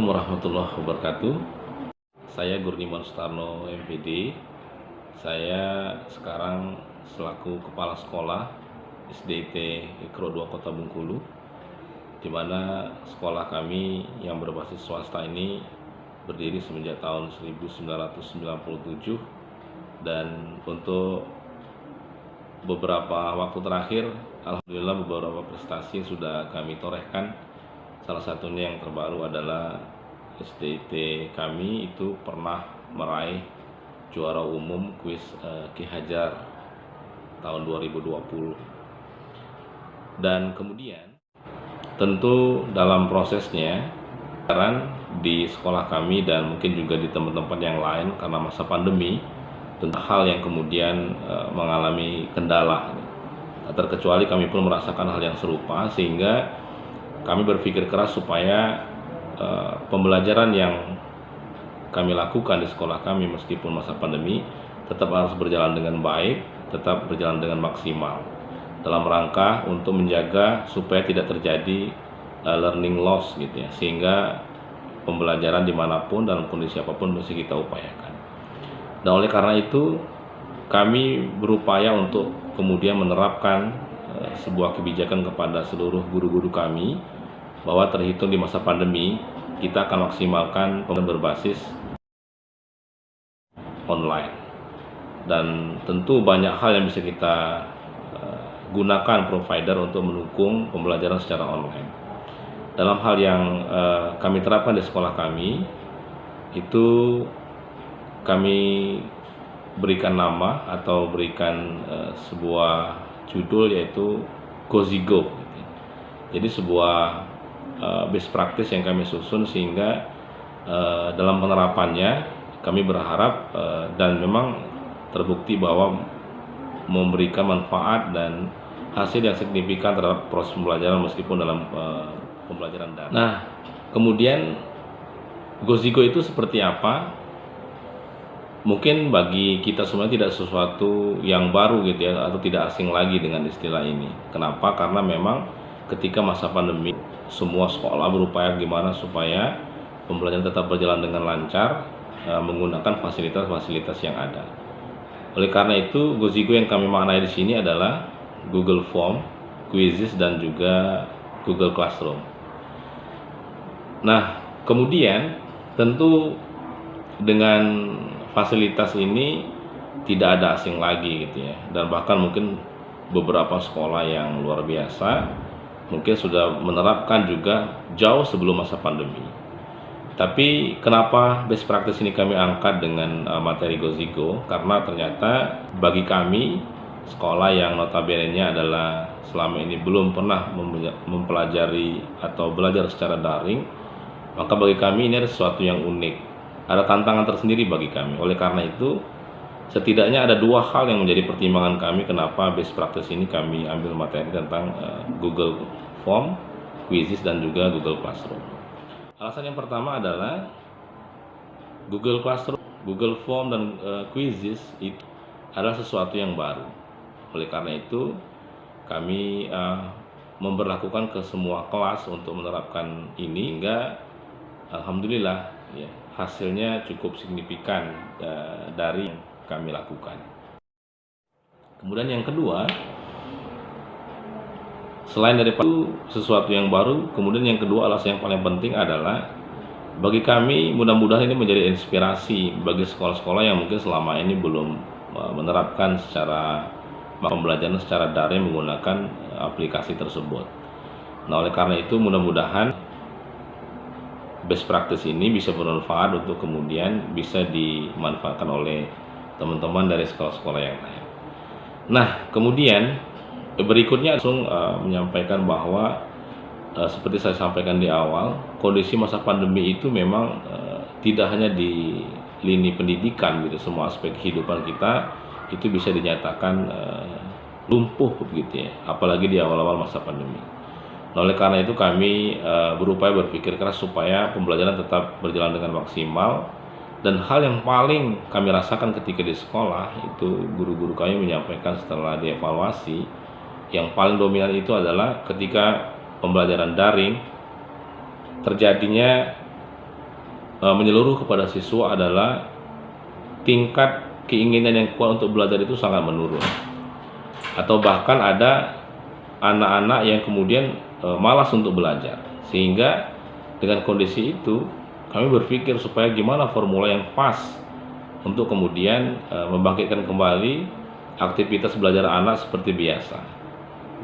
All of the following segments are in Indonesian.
Assalamualaikum warahmatullahi wabarakatuh. Saya Gurniman Sutarno, MPD. Saya sekarang selaku Kepala Sekolah SDIT Ikro 2 Kota Bengkulu, di mana sekolah kami yang berbasis swasta ini berdiri semenjak tahun 1997, dan untuk beberapa waktu terakhir, alhamdulillah beberapa prestasi sudah kami torehkan. Salah satunya yang terbaru adalah SDIT kami itu pernah meraih juara umum kuis Ki Hajar tahun 2020. Dan kemudian tentu dalam prosesnya sekarang di sekolah kami dan mungkin juga di tempat-tempat yang lain karena masa pandemi, tentu hal yang kemudian mengalami kendala. Terkecuali kami pun merasakan hal yang serupa, sehingga kami berpikir keras supaya pembelajaran yang kami lakukan di sekolah kami meskipun masa pandemi tetap harus berjalan dengan baik, tetap berjalan dengan maksimal, dalam rangka untuk menjaga supaya tidak terjadi learning loss gitu ya, sehingga pembelajaran dimanapun dalam kondisi apapun mesti kita upayakan. Dan oleh karena itu kami berupaya untuk kemudian menerapkan sebuah kebijakan kepada seluruh guru-guru kami, bahwa terhitung di masa pandemi kita akan maksimalkan pembelajaran berbasis online, dan tentu banyak hal yang bisa kita gunakan provider untuk mendukung pembelajaran secara online. Dalam hal yang kami terapkan di sekolah kami itu, kami berikan nama atau berikan sebuah judul, yaitu Gozigo. Jadi sebuah best practice yang kami susun, sehingga dalam penerapannya kami berharap dan memang terbukti bahwa memberikan manfaat dan hasil yang signifikan terhadap proses pembelajaran meskipun dalam pembelajaran daring. Nah, kemudian Gozigo itu seperti apa? Mungkin bagi kita semua tidak sesuatu yang baru gitu ya, atau tidak asing lagi dengan istilah ini. Kenapa? Karena memang ketika masa pandemi semua sekolah berupaya gimana supaya pembelajaran tetap berjalan dengan lancar menggunakan fasilitas-fasilitas yang ada. Oleh karena itu, Gozigo yang kami maknai di sini adalah Google Form, Quizzes, dan juga Google Classroom. Nah, kemudian tentu dengan fasilitas ini tidak ada asing lagi gitu ya, dan bahkan mungkin beberapa sekolah yang luar biasa mungkin sudah menerapkan juga jauh sebelum masa pandemi. Tapi kenapa best practice ini kami angkat dengan materi Gozigo? Karena ternyata bagi kami, sekolah yang notabene-nya adalah selama ini belum pernah mempelajari atau belajar secara daring, maka bagi kami ini ada sesuatu yang unik, ada tantangan tersendiri bagi kami. Oleh karena itu, setidaknya ada dua hal yang menjadi pertimbangan kami kenapa best practice ini kami ambil materi tentang Google Form, Quizzes, dan juga Google Classroom. Alasan yang pertama adalah Google Classroom, Google Form, dan Quizzes itu adalah sesuatu yang baru. Oleh karena itu, kami memberlakukan ke semua kelas untuk menerapkan ini, hingga alhamdulillah ya, hasilnya cukup signifikan dari yang kami lakukan. Kemudian yang kedua, selain dari sesuatu yang baru, kemudian yang kedua, alasan yang paling penting adalah bagi kami mudah-mudahan ini menjadi inspirasi bagi sekolah-sekolah yang mungkin selama ini belum menerapkan secara pembelajaran secara daring menggunakan aplikasi tersebut. Nah, oleh karena itu mudah-mudahan best practice ini bisa bermanfaat untuk kemudian bisa dimanfaatkan oleh teman-teman dari sekolah-sekolah yang lain. Nah, kemudian berikutnya langsung menyampaikan bahwa seperti saya sampaikan di awal, kondisi masa pandemi itu memang tidak hanya di lini pendidikan gitu, semua aspek kehidupan kita itu bisa dinyatakan lumpuh begitu ya, apalagi di awal-awal masa pandemi. Nah, oleh karena itu kami berupaya berpikir keras supaya pembelajaran tetap berjalan dengan maksimal, dan hal yang paling kami rasakan ketika di sekolah itu guru-guru kami menyampaikan setelah dievaluasi, yang paling dominan itu adalah ketika pembelajaran daring terjadinya menyeluruh kepada siswa adalah tingkat keinginan yang kuat untuk belajar itu sangat menurun, atau bahkan ada anak-anak yang kemudian malas untuk belajar. Sehingga dengan kondisi itu kami berpikir supaya gimana formula yang pas untuk kemudian membangkitkan kembali aktivitas belajar anak seperti biasa.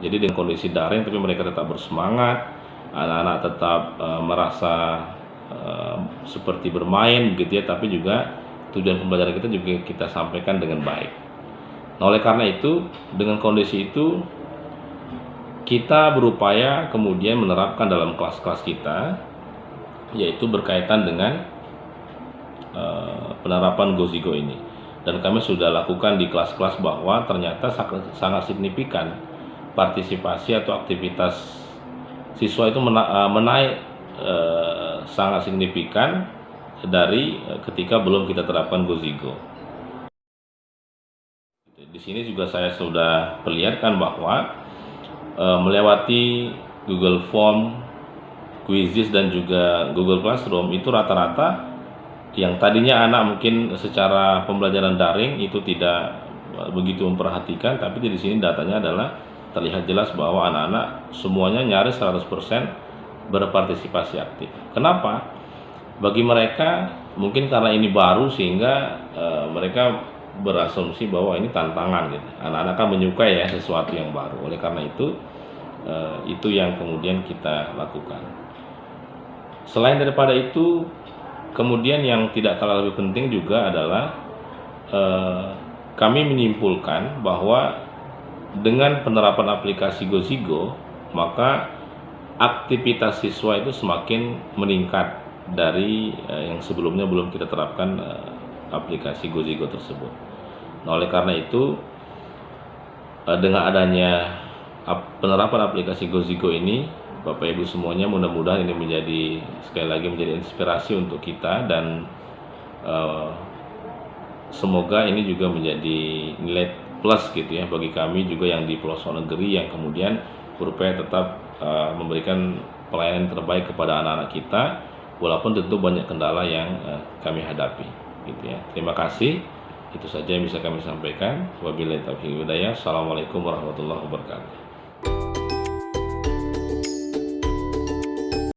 Jadi dengan kondisi daring tapi mereka tetap bersemangat, anak-anak tetap merasa seperti bermain gitu ya, tapi juga tujuan pembelajaran kita juga kita sampaikan dengan baik. Nah, oleh karena itu, dengan kondisi itu kita berupaya kemudian menerapkan dalam kelas-kelas kita, yaitu berkaitan dengan penerapan GoZigo ini. Dan kami sudah lakukan di kelas-kelas bahwa ternyata sangat signifikan partisipasi atau aktivitas siswa itu menaik sangat signifikan dari ketika belum kita terapkan GoZigo. Di sini juga saya sudah perlihatkan bahwa melewati Google Form, Quizzes dan juga Google Classroom itu rata-rata yang tadinya anak mungkin secara pembelajaran daring itu tidak begitu memperhatikan, tapi di sini datanya adalah terlihat jelas bahwa anak-anak semuanya nyaris 100% berpartisipasi aktif. Kenapa? Bagi mereka mungkin karena ini baru sehingga mereka berasumsi bahwa ini tantangan gitu. Anak-anak kan menyukai ya sesuatu yang baru. Oleh karena itu yang kemudian kita lakukan. Selain daripada itu, kemudian yang tidak kalah lebih penting juga adalah kami menyimpulkan bahwa dengan penerapan aplikasi GoZigo maka aktivitas siswa itu semakin meningkat dari yang sebelumnya belum kita terapkan aplikasi GoZigo tersebut. Nah, oleh karena itu dengan adanya penerapan aplikasi GoZigo ini, Bapak Ibu semuanya, mudah-mudahan ini menjadi sekali lagi menjadi inspirasi untuk kita, dan semoga ini juga menjadi nilai plus gitu ya bagi kami juga yang di pelosok negeri yang kemudian berupaya tetap memberikan pelayanan terbaik kepada anak-anak kita, walaupun tentu banyak kendala yang kami hadapi gitu ya. Terima kasih. Itu saja yang bisa kami sampaikan. Wabillahi taufiq wal hidayah. Assalamualaikum warahmatullahi wabarakatuh.